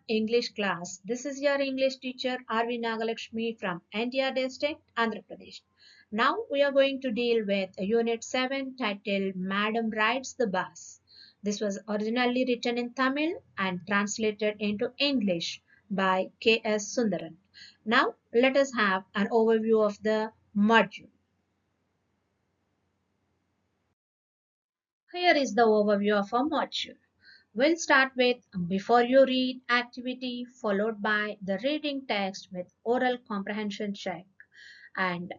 English class. This is your English teacher R.V. Nagalakshmi from NTR district, Andhra Pradesh. Now we are going to deal with Unit 7 titled Madam Rides the Bus. This was originally written in Tamil and translated into English by K.S. Sundaran. Now let us have an overview of the module. Here is the overview of our module. We'll start with before you read activity followed by the reading text with oral comprehension check and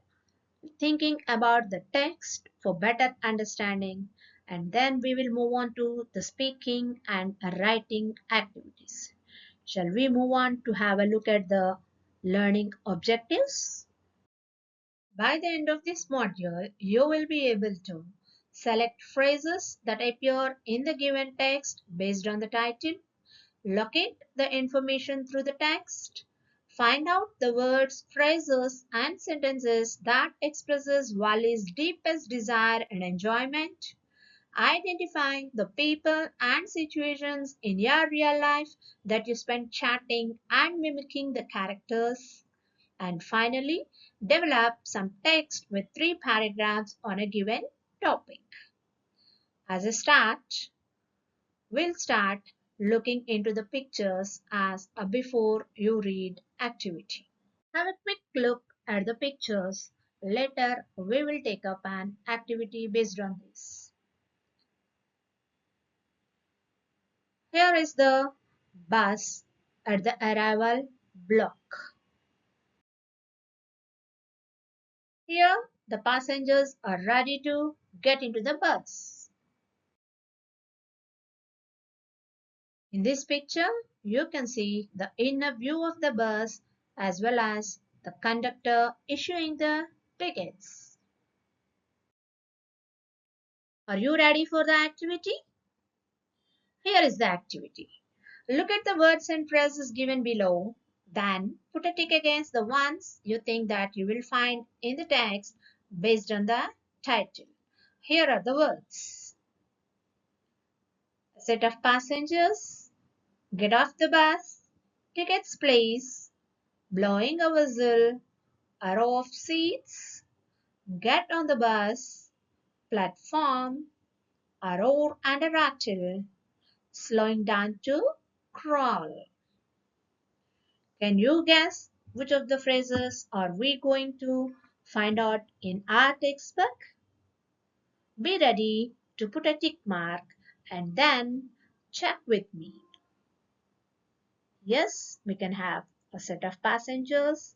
thinking about the text for better understanding, and then we will move on to the speaking and writing activities. Shall we move on to have a look at the learning objectives? By the end of this module, you will be able to select phrases that appear in the given text based on the title, locate the information through the text, find out the words, phrases and sentences that expresses Wali's deepest desire and enjoyment, identify the people and situations in your real life that you spend chatting and mimicking the characters, and finally, develop some text with 3 paragraphs on a given topic. As a start, we'll start looking into the pictures as a before you read activity. Have a quick look at the pictures. Later, we will take up an activity based on this. Here is the bus at the arrival block. Here, the passengers are ready to get into the bus. In this picture, you can see the inner view of the bus as well as the conductor issuing the tickets. Are you ready for the activity? Here is the activity. Look at the words and phrases given below. Then put a tick against the ones you think that you will find in the text based on the title. Here are the words. A set of passengers, get off the bus, tickets please, blowing a whistle, a row of seats, get on the bus, platform, a roar and a rattle, slowing down to crawl. Can you guess which of the phrases are we going to find out in our textbook? Be ready to put a tick mark and then check with me. Yes, we can have a set of passengers.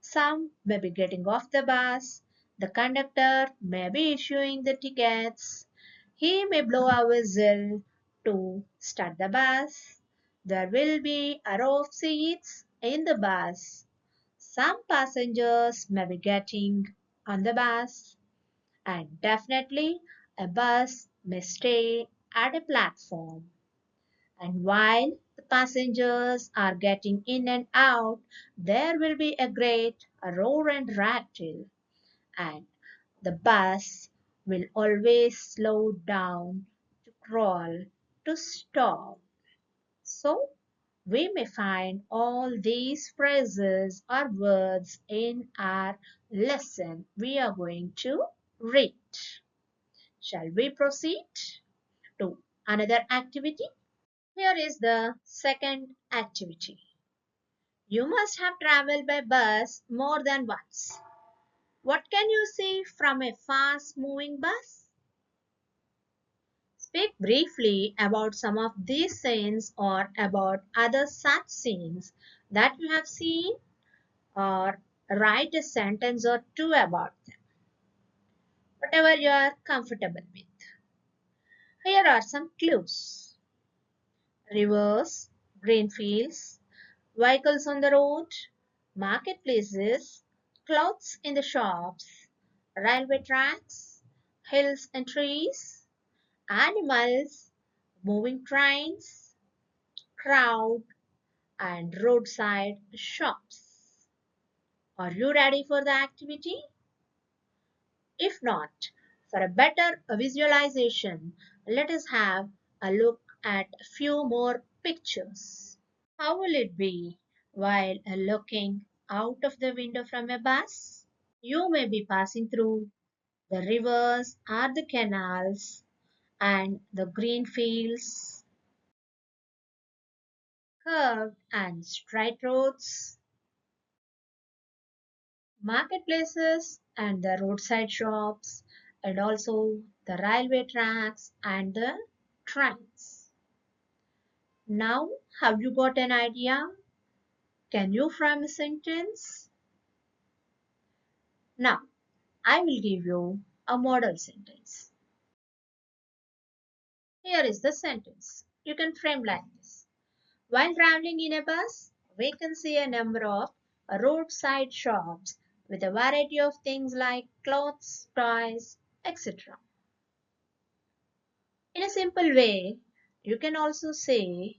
Some may be getting off the bus. The conductor may be issuing the tickets. He may blow a whistle to start the bus. There will be a row of seats in the bus. Some passengers may be getting on the bus. And definitely a bus may stay at a platform. And while the passengers are getting in and out, there will be a great roar and rattle, and the bus will always slow down to crawl to stop. So, we may find all these phrases or words in our lesson we are going to read. Shall we proceed to another activity? Here is the second activity. You must have traveled by bus more than once. What can you see from a fast moving bus? Speak briefly about some of these scenes or about other such scenes that you have seen, or write a sentence or two about them, whatever you are comfortable with. Here are some clues. Rivers, green fields, vehicles on the road, marketplaces, clothes in the shops, railway tracks, hills and trees, animals, moving trains, crowd, and roadside shops. Are you ready for the activity? If not, for a better visualization, let us have a look at a few more pictures. How will it be while looking out of the window from a bus? You may be passing through the rivers or the canals and the green fields, curved and straight roads, marketplaces and the roadside shops, and also the railway tracks and the trains. Now, have you got an idea? Can you frame a sentence? Now, I will give you a model sentence. Here is the sentence. You can frame like this. While traveling in a bus, we can see a number of roadside shops with a variety of things like clothes, toys, etc. In a simple way, you can also say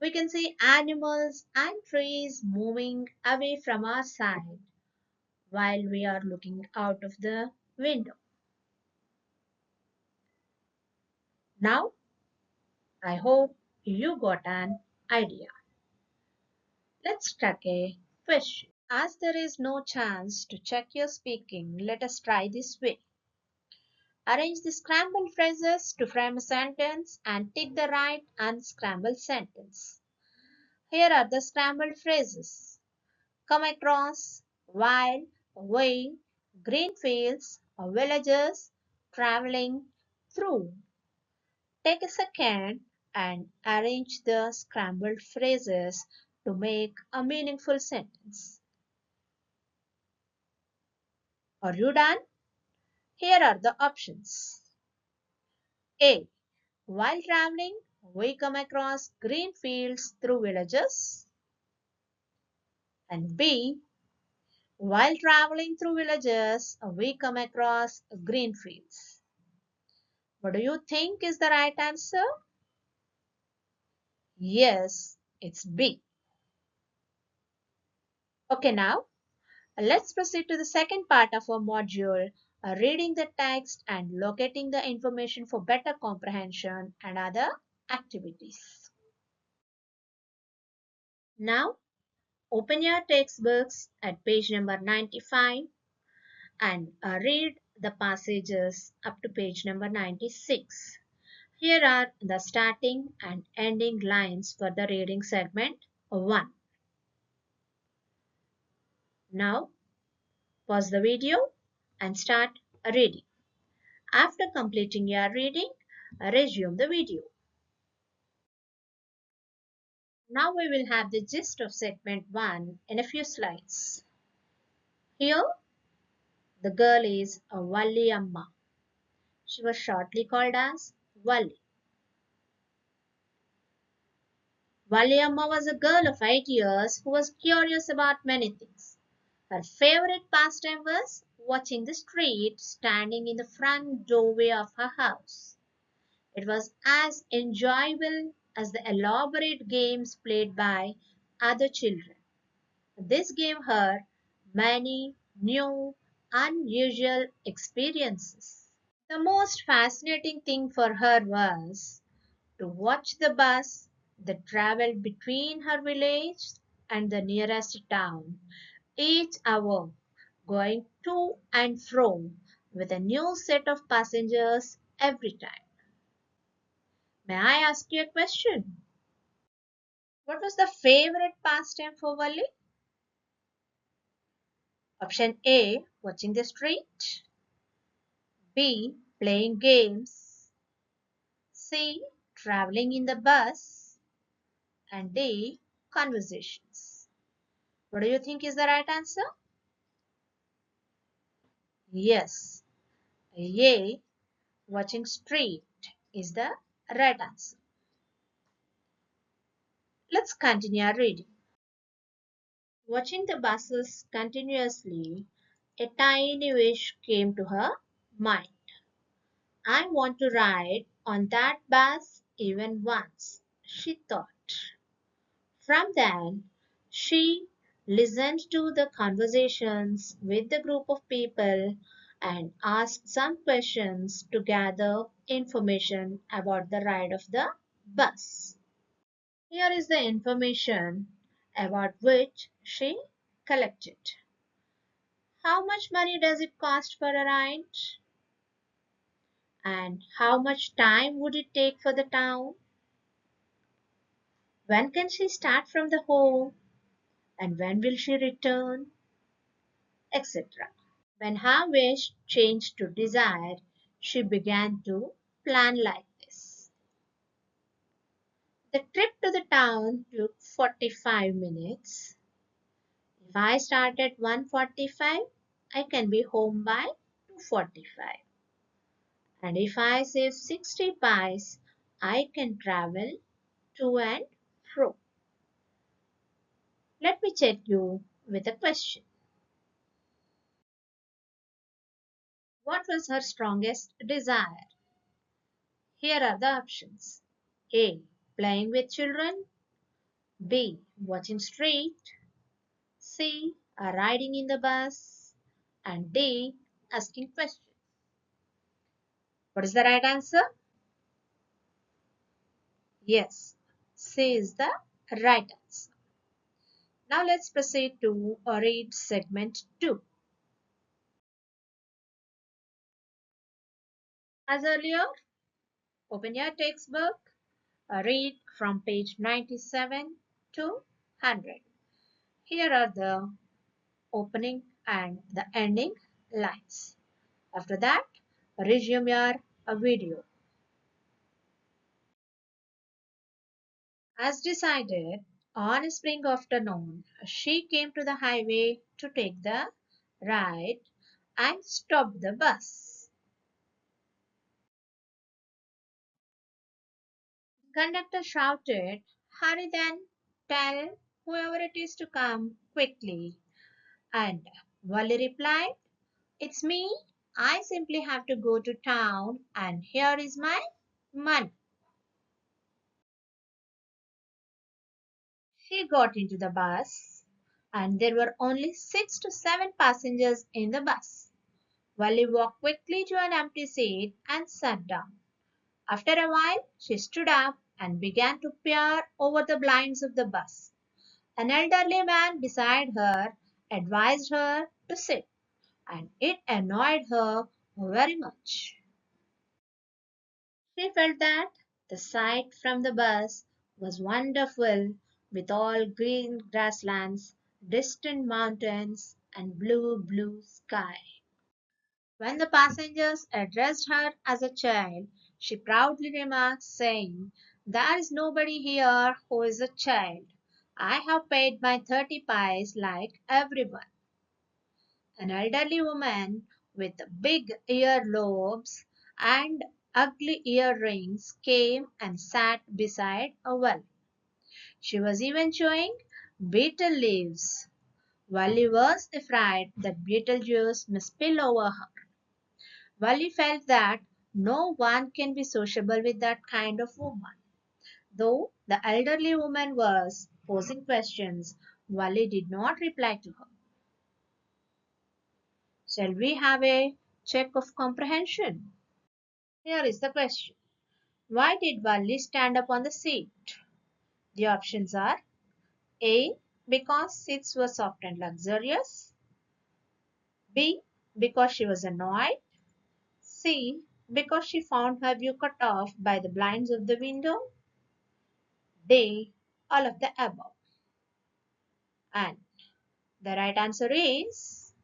we can see animals and trees moving away from our side while we are looking out of the window. Now, I hope you got an idea. Let's take a question. As there is no chance to check your speaking, let us try this way. Arrange the scrambled phrases to frame a sentence and tick the right unscrambled sentence. Here are the scrambled phrases. Come across, while, way, green fields, villages, traveling, through. Take a second and arrange the scrambled phrases to make a meaningful sentence. Are you done? Here are the options. A. While traveling, we come across green fields through villages. And B. While traveling through villages, we come across green fields. What do you think is the right answer? Yes, it's B. Okay, now let's proceed to the second part of our module, reading the text and locating the information for better comprehension and other activities. Now, open your textbooks at page number 95 and read the passages up to page number 96. Here are the starting and ending lines for the reading segment 1. Now, pause the video and start reading. After completing your reading, resume the video. Now we will have the gist of segment 1 in a few slides. Here, the girl is a Valli Amma. She was shortly called as Valli. Valli Amma was a girl of 8 years who was curious about many things. Her favorite pastime was watching the street standing in the front doorway of her house. It was as enjoyable as the elaborate games played by other children. This gave her many new, unusual experiences. The most fascinating thing for her was to watch the bus that traveled between her village and the nearest town, each hour going to and fro with a new set of passengers every time. May I ask you a question? What was the favorite pastime for Wally? Option A, watching the street. B, playing games. C, traveling in the bus. And D, conversations. What do you think is the right answer? Yes, A, watching street is the right answer. Let's continue our reading. Watching the buses continuously, a tiny wish came to her mind. I want to ride on that bus even once, she thought. From then, she listened to the conversations with the group of people and asked some questions to gather information about the ride of the bus. Here is the information about which she collected. How much money does it cost for a ride? And how much time would it take for the town? When can she start from the home? And when will she return? Etc. When her wish changed to desire, she began to plan like this. The trip to the town took 45 minutes. If I start at 1:45, I can be home by 2:45. And if I save 60 pies, I can travel to and fro. Let me check you with a question. What was her strongest desire? Here are the options. A. Playing with children. B. Watching street. C. Riding in the bus. And D. Asking questions. What is the right answer? Yes, C is the right answer. Now let's proceed to read segment 2. As earlier, open your textbook, read from page 97 to 100. Here are the opening and the ending lines. After that, resume your video. As decided, on a spring afternoon, she came to the highway to take the ride and stopped the bus. Conductor shouted, "Hurry then, tell whoever it is to come quickly." And Wally replied, "It's me. I simply have to go to town and here is my money." She got into the bus and there were only 6 to 7 passengers in the bus. Wally walked quickly to an empty seat and sat down. After a while, she stood up and began to peer over the blinds of the bus. An elderly man beside her advised her to sit, and it annoyed her very much. She felt that the sight from the bus was wonderful, with all green grasslands, distant mountains, and blue, blue sky. When the passengers addressed her as a child, she proudly remarked, saying, "There is nobody here who is a child. I have paid my 30 pies like everyone." An elderly woman with big earlobes and ugly earrings came and sat beside Wally. She was even chewing betel leaves. Wally was afraid that betel juice must spill over her. Wally felt that no one can be sociable with that kind of woman. Though the elderly woman was posing questions, Wally did not reply to her. Shall we have a check of comprehension? Here is the question. Why did Wally stand up on the seat? The options are A. Because seats were soft and luxurious. B. Because she was annoyed. C. Because she found her view cut off by the blinds of the window. D. All of the above. And the right answer is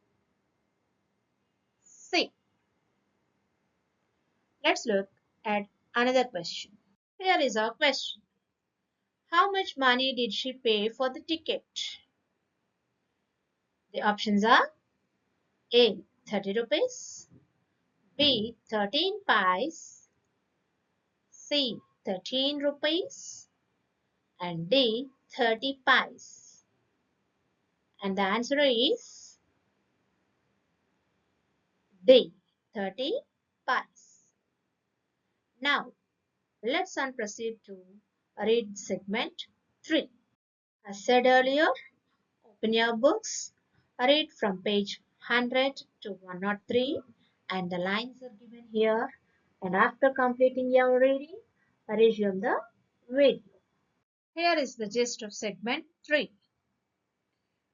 C. Let's look at another question. Here is our question. How much money did she pay for the ticket? The options are A. 30 rupees. B. 13 pies. C. 13 rupees. And D. 30 pies. And the answer is D. 30 pies. Now, let's proceed to read segment 3. As said earlier, open your books, read from page 100 to 103, and the lines are given here. And after completing your reading, resume the video. Here is the gist of segment 3.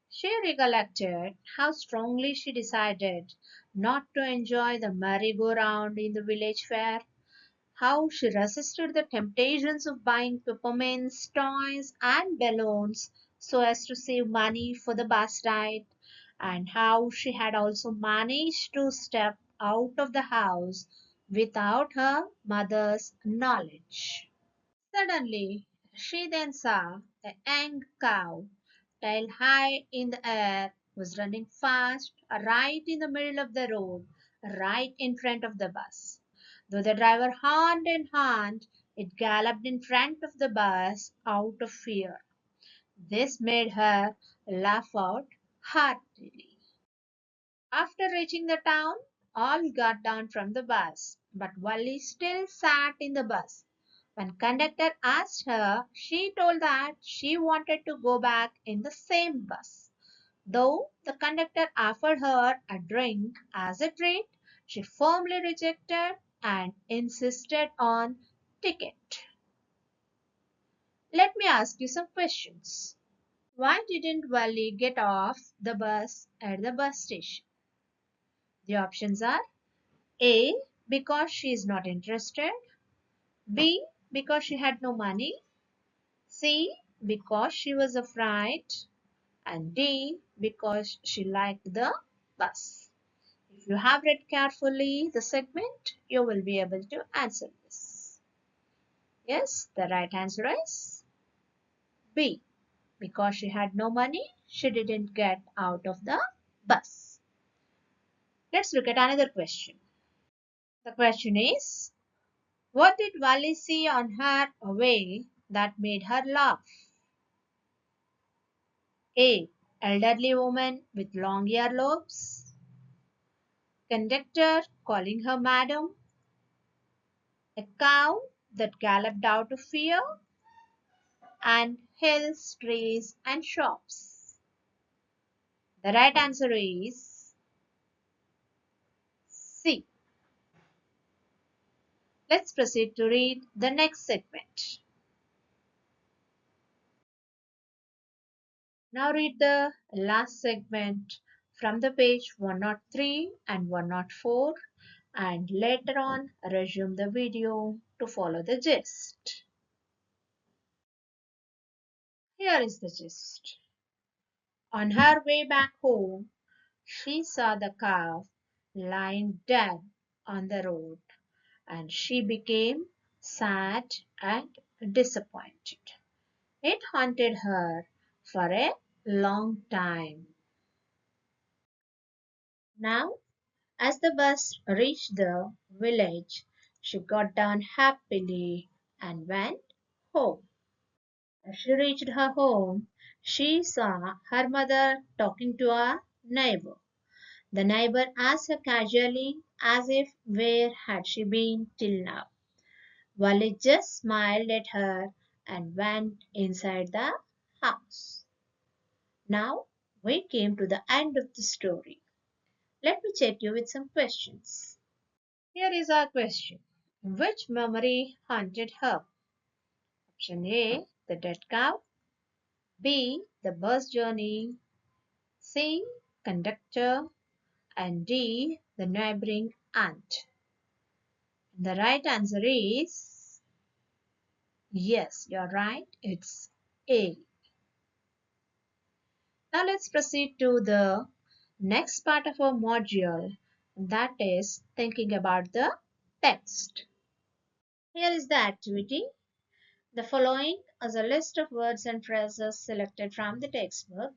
She recollected how strongly she decided not to enjoy the merry-go-round in the village fair, how she resisted the temptations of buying peppermints, toys, and balloons so as to save money for the bus ride, and how she had also managed to step out of the house without her mother's knowledge. Suddenly, she then saw a young cow, tail high in the air, was running fast right in the middle of the road, right in front of the bus. Though the driver horned and horned, it galloped in front of the bus out of fear. This made her laugh out heartily. After reaching the town, all got down from the bus, but Wally still sat in the bus. When conductor asked her, she told that she wanted to go back in the same bus. Though the conductor offered her a drink as a treat, she firmly rejected and insisted on ticket. Let me ask you some questions. Why didn't Wally get off the bus at the bus station? The options are A. Because she is not interested. B. Because she had no money. C. Because she was afraid. And D. Because she liked the bus. If you have read carefully the segment, you will be able to answer this. Yes, the right answer is B. Because she had no money, she didn't get out of the bus. Let's look at another question. The question is, what did Wally see on her way that made her laugh? A. Elderly woman with long earlobes. Conductor calling her madam. A cow that galloped out of fear. And hills, trees, and shops. The right answer is C. Let's proceed to read the next segment. Now read the last segment from the page 103 and 104 and later on resume the video to follow the gist. Here is the gist. On her way back home, she saw the calf lying dead on the road and she became sad and disappointed. It haunted her for a long time. Now, as the bus reached the village, she got down happily and went home. As she reached her home, she saw her mother talking to a neighbor. The neighbor asked her casually, as if where had she been till now. Wally just smiled at her and went inside the house. Now we came to the end of the story. Let me check you with some questions. Here is our question. Which memory haunted her? Option A, the dead cow. B, the bus journey. C, conductor. And D, the neighboring aunt. The right answer is yes, you're right. It's A. Now let's proceed to the next part of our module, that is thinking about the text. Here is the activity. The following is a list of words and phrases selected from the textbook.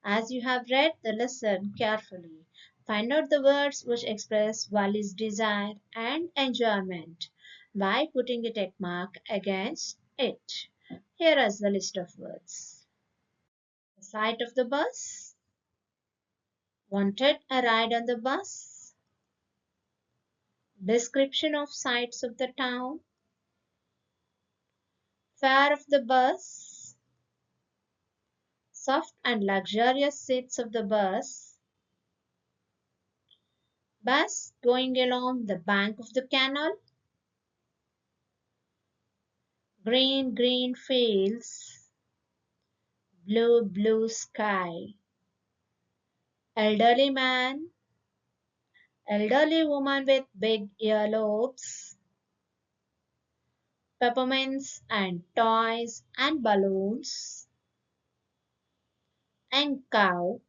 As you have read the lesson carefully, find out the words which express Wally's desire and enjoyment by putting a tick mark against it. Here is the list of words. The sight of the bus. Wanted a ride on the bus. Description of sights of the town. Fare of the bus. Soft and luxurious seats of the bus. Bus going along the bank of the canal. Green, green fields. blue, blue sky. Elderly man, elderly woman with big earlobes, peppermints and toys and balloons, and cow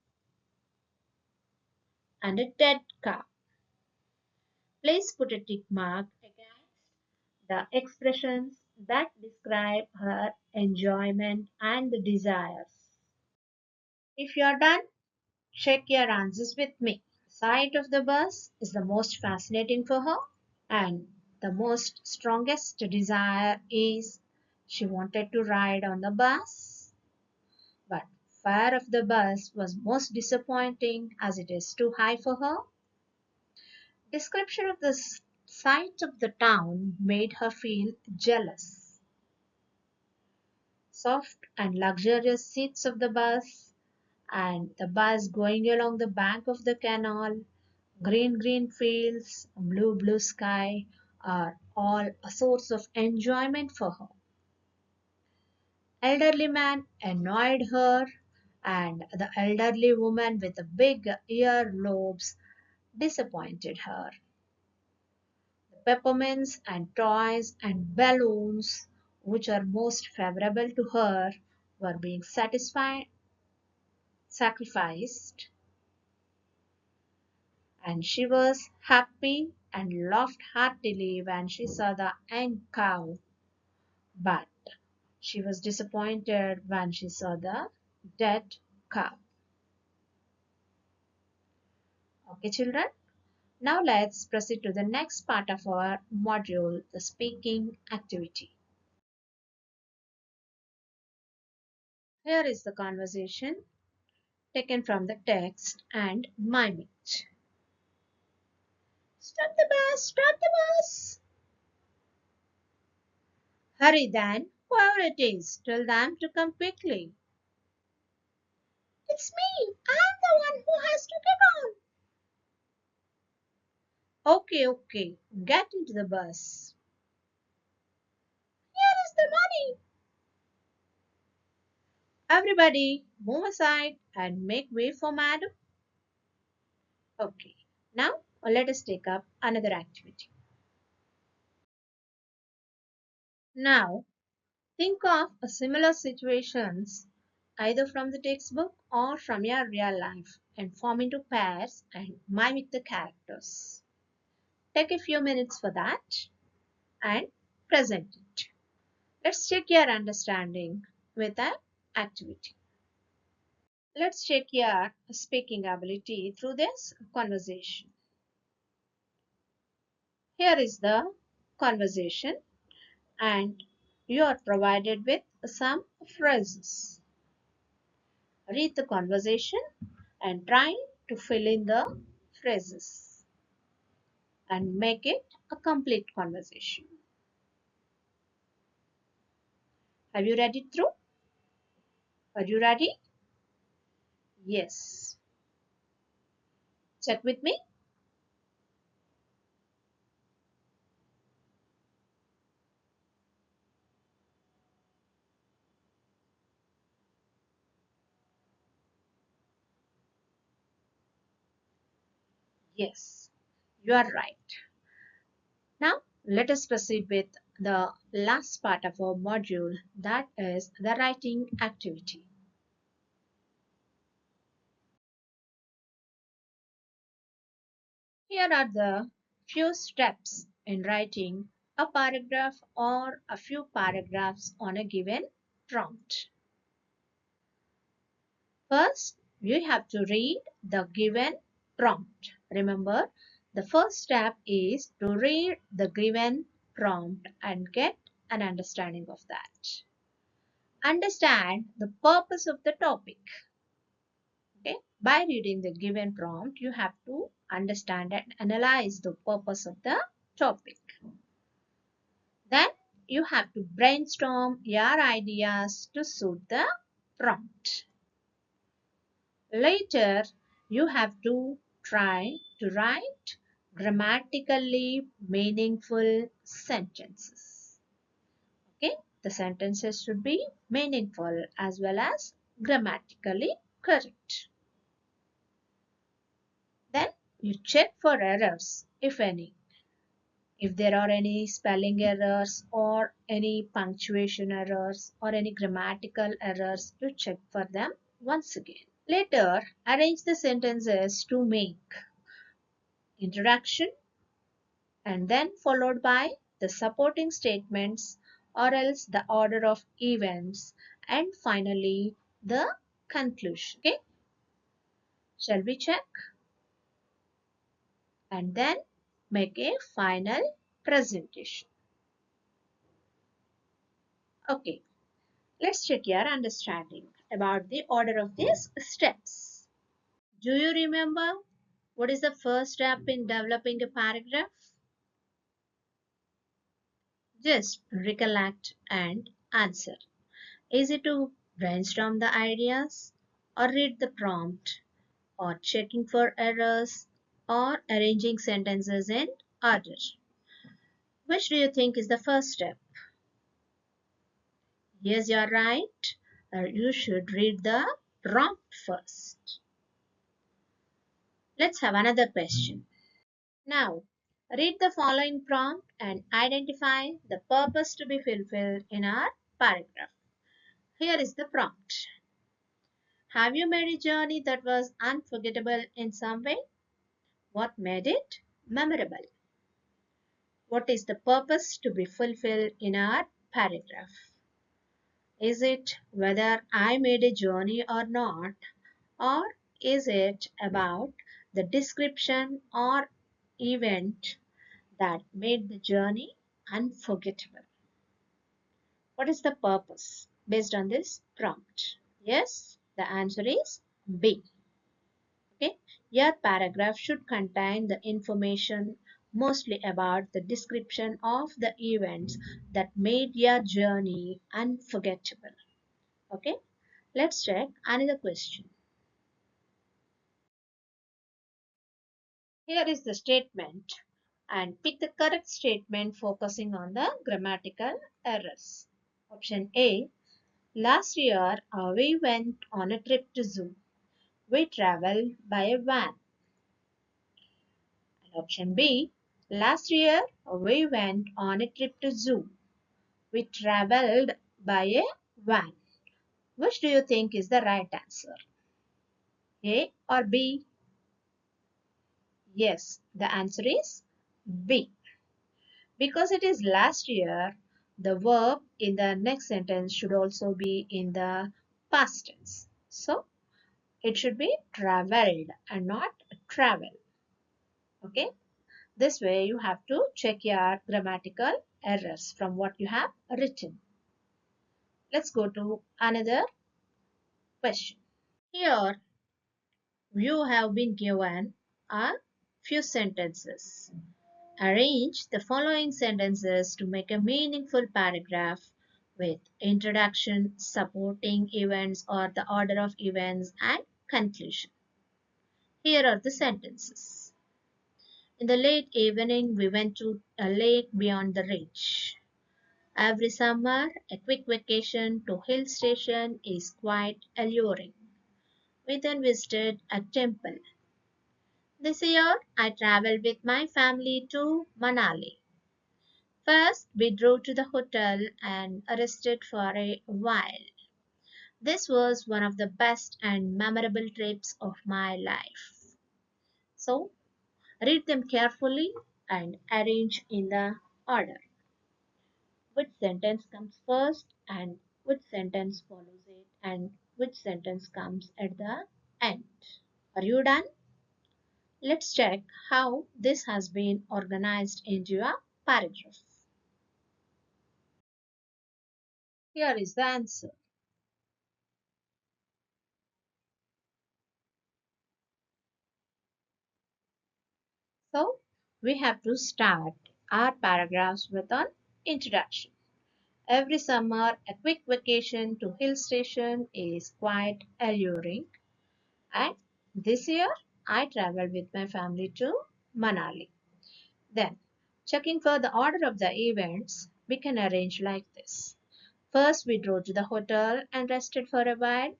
and a dead cow. Please put a tick mark against the expressions that describe her enjoyment and desires. If you are done, check your answers with me. Sight of the bus is the most fascinating for her, and the most strongest desire is she wanted to ride on the bus. But fear of the bus was most disappointing as it is too high for her. Description of the sight of the town made her feel jealous. Soft and luxurious seats of the bus, and the bus going along the bank of the canal, green, green fields, blue, blue sky are all a source of enjoyment for her. Elderly man annoyed her, and the elderly woman with the big ear lobes disappointed her. The peppermints and toys and balloons, which are most favorable to her, were being sacrificed, and she was happy and laughed heartily when she saw the young cow, but she was disappointed when she saw the dead cow. Okay, children, now let's proceed to the next part of our module, the speaking activity. Here is the conversation taken from the text and mimicked. Stop the bus, stop the bus. Hurry then, whoever it is, tell them to come quickly. It's me, I'm the one who has to get on. Okay, okay, get into the bus. Here is the money. Everybody, move aside and make way for madam. Okay, now let us take up another activity. Now, think of a similar situations either from the textbook or from your real life and form into pairs and mimic the characters. Take a few minutes for that and present it. Let's check your understanding with that activity. Let's check your speaking ability through this conversation. Here is the conversation, and you are provided with some phrases. Read the conversation and try to fill in the phrases and make it a complete conversation. Have you read it through? Are you ready? Yes. Check with me. Yes, you are right. Now, let us proceed with the last part of our module, that is the writing activity. Here are the few steps in writing a paragraph or a few paragraphs on a given prompt. First, you have to read the given prompt. Remember, the first step is to read the given prompt and get an understanding of that. Understand the purpose of the topic. Okay? By reading the given prompt, you have to understand and analyze the purpose of the topic. Then you have to brainstorm your ideas to suit the prompt. Later, you have to try to write grammatically meaningful sentences. Okay, the sentences should be meaningful as well as grammatically correct. Then you check for errors, if any. If there are any spelling errors or any punctuation errors or any grammatical errors, you check for them once again. Later, arrange the sentences to make introduction and then followed by the supporting statements or else the order of events and finally the conclusion. Okay, shall we check and then make a final presentation. Okay, let's check your understanding about the order of these steps. Do you remember what is the first step in developing a paragraph? Just recollect and answer. Is it to brainstorm the ideas or read the prompt or checking for errors or arranging sentences in order? Which do you think is the first step? Yes, you're right. You should read the prompt first. Let's have another question. Now, read the following prompt and identify the purpose to be fulfilled in our paragraph. Here is the prompt. Have you made a journey that was unforgettable in some way? What made it memorable? What is the purpose to be fulfilled in our paragraph? Is it whether I made a journey or not? Or is it about the description or event that made the journey unforgettable? What is the purpose based on this prompt? Yes, the answer is B. Okay, your paragraph should contain the information mostly about the description of the events that made your journey unforgettable. Okay, let's check another question. Here is the statement and pick the correct statement focusing on the grammatical errors. Option A. Last year we went on a trip to zoo. We traveled by a van. Option B. Last year we went on a trip to zoo. We traveled by a van. Which do you think is the right answer? A or B? Yes, the answer is B. Because it is last year, the verb in the next sentence should also be in the past tense. So it should be traveled and not travel. Okay. This way you have to check your grammatical errors from what you have written. Let's go to another question. Here you have been given a few sentences. Arrange the following sentences to make a meaningful paragraph with introduction, supporting events or the order of events and conclusion. Here are the sentences. In the late evening, we went to a lake beyond the ridge. Every summer, a quick vacation to hill station is quite alluring. We then visited a temple. This year, I traveled with my family to Manali. First, we drove to the hotel and rested for a while. This was one of the best and memorable trips of my life. So, read them carefully and arrange in the order. Which sentence comes first and which sentence follows it and which sentence comes at the end. Are you done? Let's check how this has been organized into a paragraph. Here is the answer. So we have to start our paragraphs with an introduction. Every summer, a quick vacation to hill station is quite alluring. And this year, I traveled with my family to Manali. Then, checking for the order of the events, we can arrange like this. First, we drove to the hotel and rested for a while.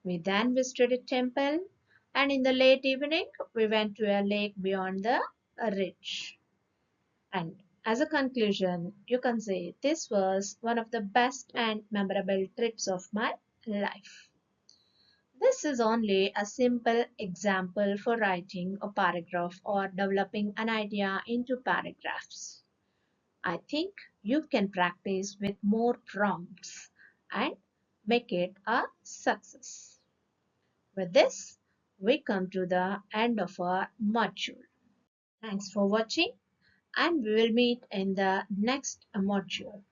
We then visited a temple, and in the late evening, we went to a lake beyond the ridge. And as a conclusion, you can say this was one of the best and memorable trips of my life. This is only a simple example for writing a paragraph or developing an idea into paragraphs. I think you can practice with more prompts and make it a success. With this, we come to the end of our module. Thanks for watching, and we will meet in the next module.